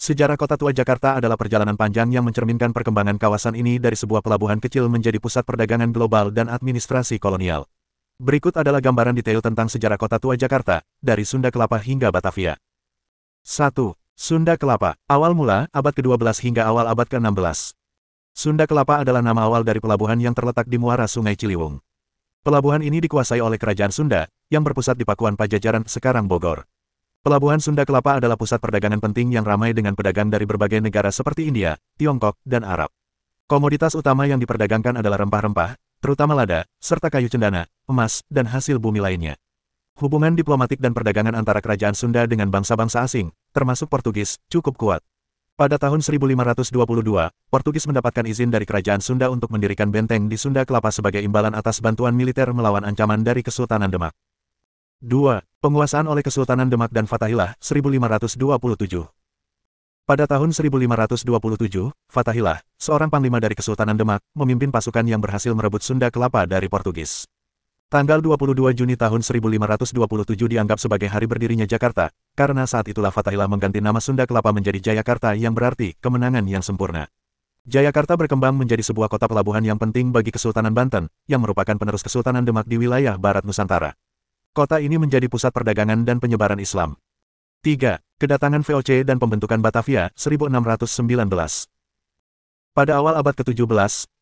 Sejarah Kota Tua Jakarta adalah perjalanan panjang yang mencerminkan perkembangan kawasan ini dari sebuah pelabuhan kecil menjadi pusat perdagangan global dan administrasi kolonial. Berikut adalah gambaran detail tentang sejarah Kota Tua Jakarta, dari Sunda Kelapa hingga Batavia. 1. Sunda Kelapa, awal mula, abad ke-12 hingga awal abad ke-16. Sunda Kelapa adalah nama awal dari pelabuhan yang terletak di muara Sungai Ciliwung. Pelabuhan ini dikuasai oleh Kerajaan Sunda, yang berpusat di Pakuan Pajajaran, sekarang Bogor. Pelabuhan Sunda Kelapa adalah pusat perdagangan penting yang ramai dengan pedagang dari berbagai negara seperti India, Tiongkok, dan Arab. Komoditas utama yang diperdagangkan adalah rempah-rempah, terutama lada, serta kayu cendana, emas, dan hasil bumi lainnya. Hubungan diplomatik dan perdagangan antara Kerajaan Sunda dengan bangsa-bangsa asing, termasuk Portugis, cukup kuat. Pada tahun 1522, Portugis mendapatkan izin dari Kerajaan Sunda untuk mendirikan benteng di Sunda Kelapa sebagai imbalan atas bantuan militer melawan ancaman dari Kesultanan Demak. 2. Penguasaan oleh Kesultanan Demak dan Fatahillah, 1527. Pada tahun 1527, Fatahillah, seorang panglima dari Kesultanan Demak, memimpin pasukan yang berhasil merebut Sunda Kelapa dari Portugis. Tanggal 22 Juni tahun 1527 dianggap sebagai hari berdirinya Jakarta, karena saat itulah Fatahillah mengganti nama Sunda Kelapa menjadi Jayakarta yang berarti kemenangan yang sempurna. Jayakarta berkembang menjadi sebuah kota pelabuhan yang penting bagi Kesultanan Banten, yang merupakan penerus Kesultanan Demak di wilayah barat Nusantara. Kota ini menjadi pusat perdagangan dan penyebaran Islam. 3. Kedatangan VOC dan pembentukan Batavia, 1619. Pada awal abad ke-17,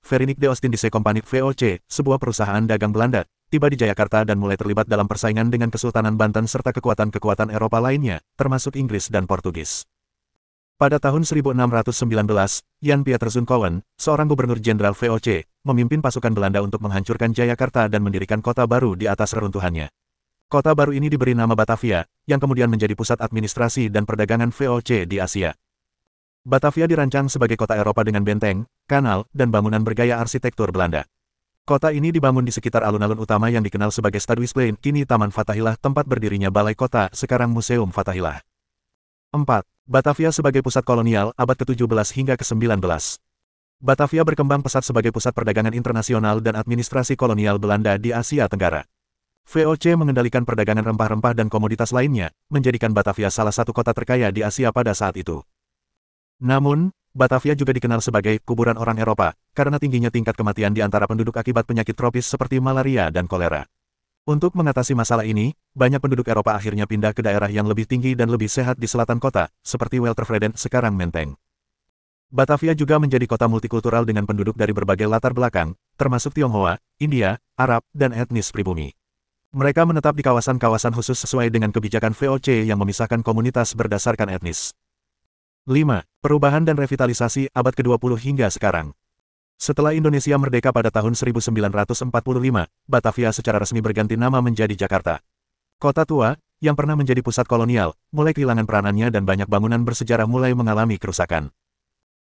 Verenigde Oostindische Compagnie VOC, sebuah perusahaan dagang Belanda, tiba di Jayakarta dan mulai terlibat dalam persaingan dengan Kesultanan Banten serta kekuatan-kekuatan Eropa lainnya, termasuk Inggris dan Portugis. Pada tahun 1619, Jan Pieterszoon Cowen, seorang gubernur jenderal VOC, memimpin pasukan Belanda untuk menghancurkan Jayakarta dan mendirikan kota baru di atas reruntuhannya. Kota baru ini diberi nama Batavia, yang kemudian menjadi pusat administrasi dan perdagangan VOC di Asia. Batavia dirancang sebagai kota Eropa dengan benteng, kanal, dan bangunan bergaya arsitektur Belanda. Kota ini dibangun di sekitar alun-alun utama yang dikenal sebagai Stadhuisplein, kini Taman Fatahillah, tempat berdirinya Balai Kota, sekarang Museum Fatahillah. 4. Batavia sebagai pusat kolonial, abad ke-17 hingga ke-19. Batavia berkembang pesat sebagai pusat perdagangan internasional dan administrasi kolonial Belanda di Asia Tenggara. VOC mengendalikan perdagangan rempah-rempah dan komoditas lainnya, menjadikan Batavia salah satu kota terkaya di Asia pada saat itu. Namun, Batavia juga dikenal sebagai kuburan orang Eropa, karena tingginya tingkat kematian di antara penduduk akibat penyakit tropis seperti malaria dan kolera. Untuk mengatasi masalah ini, banyak penduduk Eropa akhirnya pindah ke daerah yang lebih tinggi dan lebih sehat di selatan kota, seperti Weltervreden, sekarang Menteng. Batavia juga menjadi kota multikultural dengan penduduk dari berbagai latar belakang, termasuk Tionghoa, India, Arab, dan etnis pribumi. Mereka menetap di kawasan-kawasan khusus sesuai dengan kebijakan VOC yang memisahkan komunitas berdasarkan etnis. 5. Perubahan dan revitalisasi abad ke-20 hingga sekarang. Setelah Indonesia merdeka pada tahun 1945, Batavia secara resmi berganti nama menjadi Jakarta. Kota tua, yang pernah menjadi pusat kolonial, mulai kehilangan peranannya dan banyak bangunan bersejarah mulai mengalami kerusakan.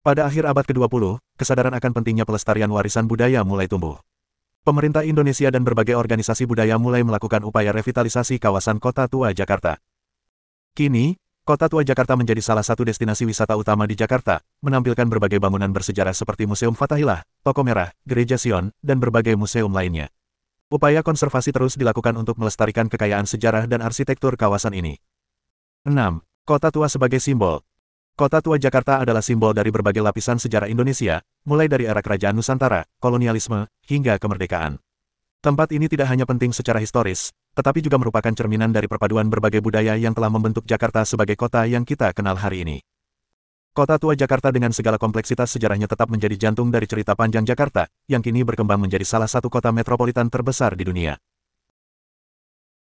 Pada akhir abad ke-20, kesadaran akan pentingnya pelestarian warisan budaya mulai tumbuh. Pemerintah Indonesia dan berbagai organisasi budaya mulai melakukan upaya revitalisasi kawasan Kota Tua Jakarta. Kini, Kota Tua Jakarta menjadi salah satu destinasi wisata utama di Jakarta, menampilkan berbagai bangunan bersejarah seperti Museum Fatahillah, Toko Merah, Gereja Sion, dan berbagai museum lainnya. Upaya konservasi terus dilakukan untuk melestarikan kekayaan sejarah dan arsitektur kawasan ini. 6. Kota Tua sebagai simbol. Kota Tua Jakarta adalah simbol dari berbagai lapisan sejarah Indonesia, mulai dari era Kerajaan Nusantara, kolonialisme, hingga kemerdekaan. Tempat ini tidak hanya penting secara historis, tetapi juga merupakan cerminan dari perpaduan berbagai budaya yang telah membentuk Jakarta sebagai kota yang kita kenal hari ini. Kota Tua Jakarta dengan segala kompleksitas sejarahnya tetap menjadi jantung dari cerita panjang Jakarta, yang kini berkembang menjadi salah satu kota metropolitan terbesar di dunia.